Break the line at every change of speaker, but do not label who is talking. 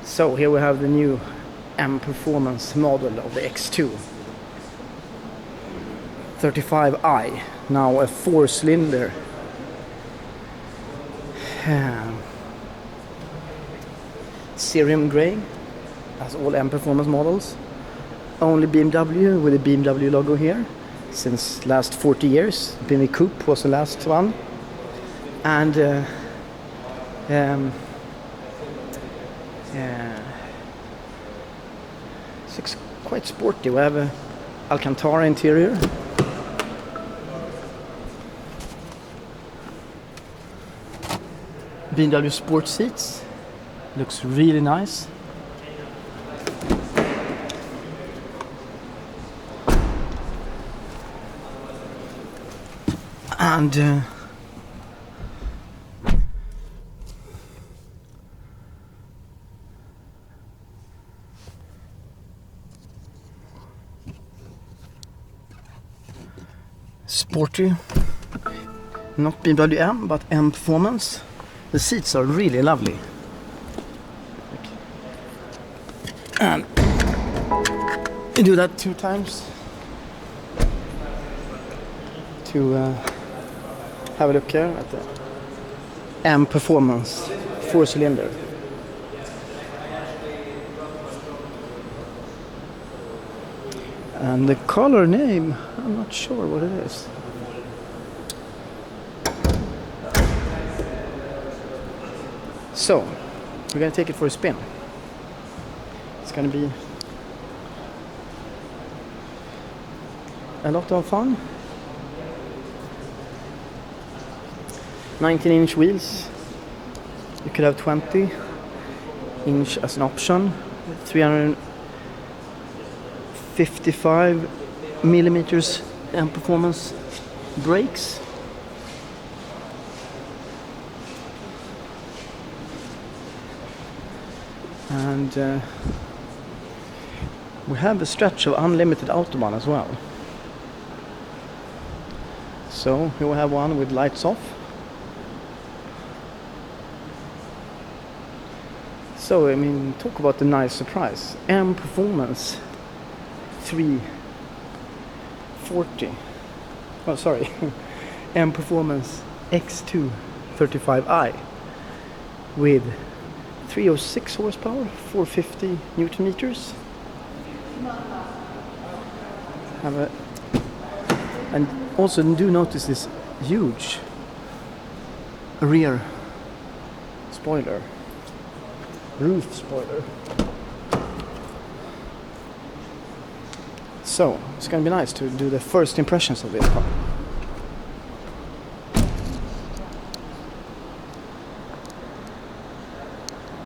So here we have the new M Performance model of the X2 35i, now a 4-cylinder. Cerium Gray, as all M Performance models. Only BMW with the BMW logo here since last 40 years. BMW Coupe was the last one. And it's quite sporty. We have a Alcantara interior. BMW sport seats. Looks really nice. And sporty, not BMW M, but M Performance. The seats are really lovely. And you do that 2 times to have a look here at the M Performance 4-cylinder. And the color name, I'm not sure what it is. So, we're gonna take it for a spin. It's gonna be a lot of fun. 19-inch wheels. You could have 20-inch as an option. 355 millimeters M Performance brakes. And we have a stretch of unlimited Autobahn as well. So here we have one with lights off. So I mean, talk about the nice surprise. M Performance 340. Oh, sorry. M Performance X2 35i with 306 horsepower, 450 Newton meters. And also do notice this huge rear spoiler, roof spoiler. So it's gonna be nice to do the first impressions of this car.